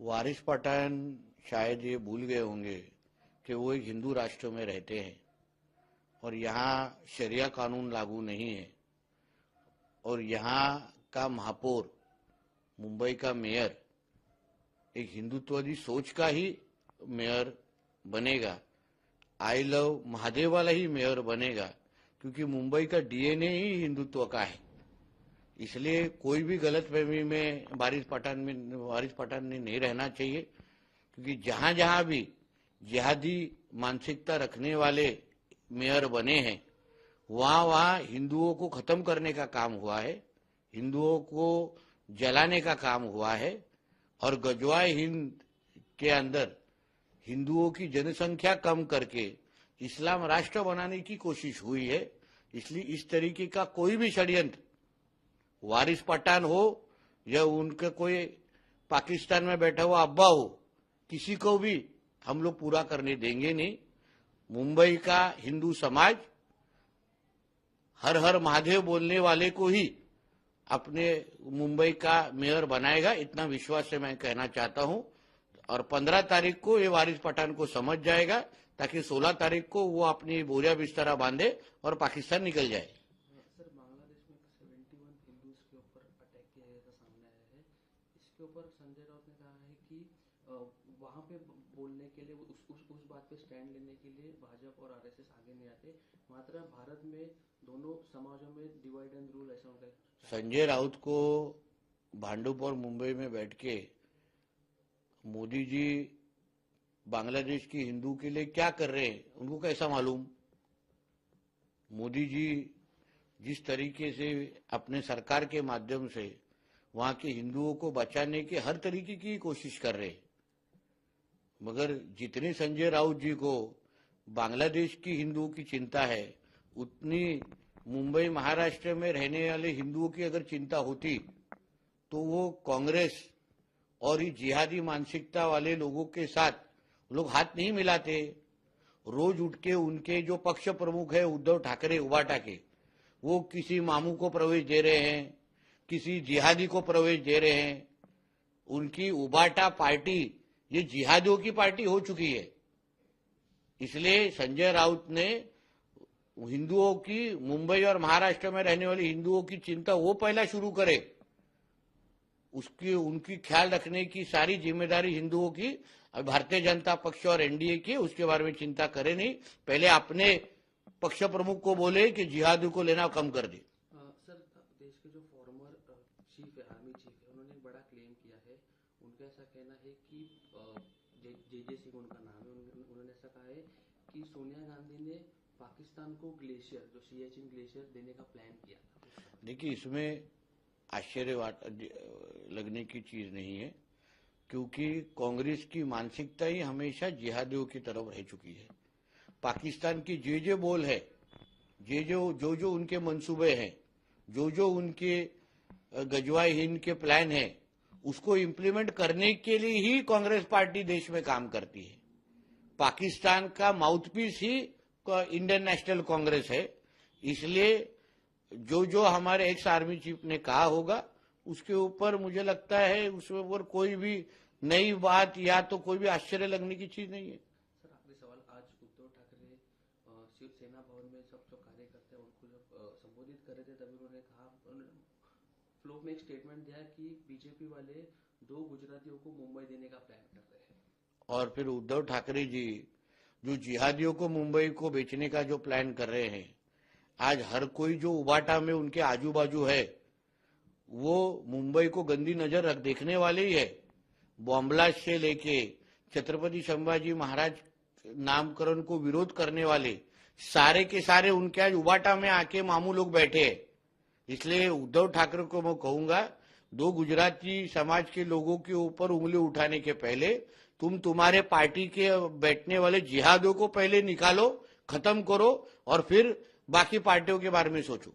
वारिस पठान शायद ये भूल गए होंगे कि वो एक हिंदू राष्ट्र में रहते हैं और यहाँ शरिया कानून लागू नहीं है और यहाँ का महापौर, मुंबई का मेयर एक हिंदुत्ववादी सोच का ही मेयर बनेगा। आई लव महादेव वाला ही मेयर बनेगा, क्योंकि मुंबई का डीएनए ही हिंदुत्व का है। इसलिए कोई भी गलतफहमी में वारिस पठान ने नहीं रहना चाहिए, क्योंकि जहां जहां भी जिहादी मानसिकता रखने वाले मेयर बने हैं वहां वहां हिंदुओं को खत्म करने का काम हुआ है, हिंदुओं को जलाने का काम हुआ है और गजवाए हिंद के अंदर हिंदुओं की जनसंख्या कम करके इस्लाम राष्ट्र बनाने की कोशिश हुई है। इसलिए इस तरीके का कोई भी षड्यंत्र, वारिस पठान हो या उनके कोई पाकिस्तान में बैठा हुआ अब्बा हो, किसी को भी हम लोग पूरा करने देंगे नहीं। मुंबई का हिंदू समाज हर हर महादेव बोलने वाले को ही अपने मुंबई का मेयर बनाएगा, इतना विश्वास से मैं कहना चाहता हूं। और 15 तारीख को ये वारिस पठान को समझ जाएगा, ताकि 16 तारीख को वो अपनी बोरिया बिस्तरा बांधे और पाकिस्तान निकल जाए। सर, बांग्लादेश में 71 हिंदूज के ऊपर अटैक किया गया था, सामने आया है। इसके ऊपर संजय राउत ने कहा है कि वहां पे बोलने के लिए, उस बात पे स्टैंड लेने के लिए भाजपा और आरएसएस आगे नहीं आते, मात्र भारत में दोनों समाजों में डिवाइड एंड रूल ऐसा होता है। संजय राउत को भांडुप और मुंबई में बैठ के मोदी जी बांग्लादेश की हिंदू के लिए क्या कर रहे हैं उनको कैसा मालूम? मोदी जी जिस तरीके से अपने सरकार के माध्यम से वहां के हिंदुओं को बचाने की हर तरीके की कोशिश कर रहे हैं, मगर जितनी संजय राउत जी को बांग्लादेश की हिंदुओं की चिंता है, उतनी मुंबई महाराष्ट्र में रहने वाले हिंदुओं की अगर चिंता होती तो वो कांग्रेस और ये जिहादी मानसिकता वाले लोगों के साथ लोग हाथ नहीं मिलाते। रोज उठ के उनके जो पक्ष प्रमुख है उद्धव ठाकरे उबाटा के, वो किसी मामू को प्रवेश दे रहे हैं, किसी जिहादी को प्रवेश दे रहे हैं। उनकी उबाटा पार्टी ये जिहादियों की पार्टी हो चुकी है। इसलिए संजय राउत ने हिंदुओं की, मुंबई और महाराष्ट्र में रहने वाले हिंदुओं की चिंता वो पहला शुरू करे, उनकी ख्याल रखने की सारी जिम्मेदारी हिंदुओं की भारतीय जनता पक्ष और एनडीए की, उसके बारे में चिंता करे नहीं। पहले अपने पक्ष प्रमुख को बोले कि जिहादी को लेना कम कर दे। सर, देश के जो फॉर्मर चीफ है, आर्मी चीफ है, उन्होंने एक बड़ा क्लेम किया है। उनका ऐसा कहना है कि जे सिंह उनका नाम है, उन्होंने ऐसा कहा है कि सोनिया गांधी ने पाकिस्तान को ग्लेशियर, जो सियाचिन ग्लेशियर देने का प्लान किया था। देखिए, इसमें आश्चर्य लगने की चीज नहीं है, क्योंकि कांग्रेस की मानसिकता ही हमेशा जिहादियों की तरफ रह चुकी है। पाकिस्तान की जो बोल है, जो उनके मंसूबे हैं, जो उनके गजवाए हिंद के प्लान है, उसको इम्प्लीमेंट करने के लिए ही कांग्रेस पार्टी देश में काम करती है। पाकिस्तान का माउथपीस ही इंडियन नेशनल कांग्रेस है। इसलिए जो हमारे एक्स आर्मी चीफ ने कहा होगा, उसके ऊपर मुझे लगता है उसके ऊपर कोई भी नई बात या तो कोई भी आश्चर्य लगने की चीज नहीं है। सर, आखिरी सवाल, आज उद्धव ठाकरे शिवसेना भवन में सब जो कार्यकर्ता है उनको जब संबोधित कर रहे थे, तभी उन्होंने कहा, फ्लो में एक स्टेटमेंट दिया कि बीजेपी वाले 2 गुजरातियों को मुंबई देने का प्लान कर रहे हैं। और फिर उद्धव ठाकरे जी जो जिहादियों को मुंबई को बेचने का जो प्लान कर रहे हैं, आज हर कोई जो उबाटा में उनके आजू बाजू है वो मुंबई को गंदी नजर रख देखने वाले ही है। बॉम्बलास्ट से लेके छत्रपति संभाजी महाराज नामकरण को विरोध करने वाले सारे के सारे उनके आज उबाटा में आके मामू लोग बैठे हैं। इसलिए उद्धव ठाकरे को मैं कहूंगा, 2 गुजराती समाज के लोगों के ऊपर उंगली उठाने के पहले तुम्हारे पार्टी के बैठने वाले जिहादियों को पहले निकालो, खत्म करो और फिर बाकी पार्टियों के बारे में सोचो।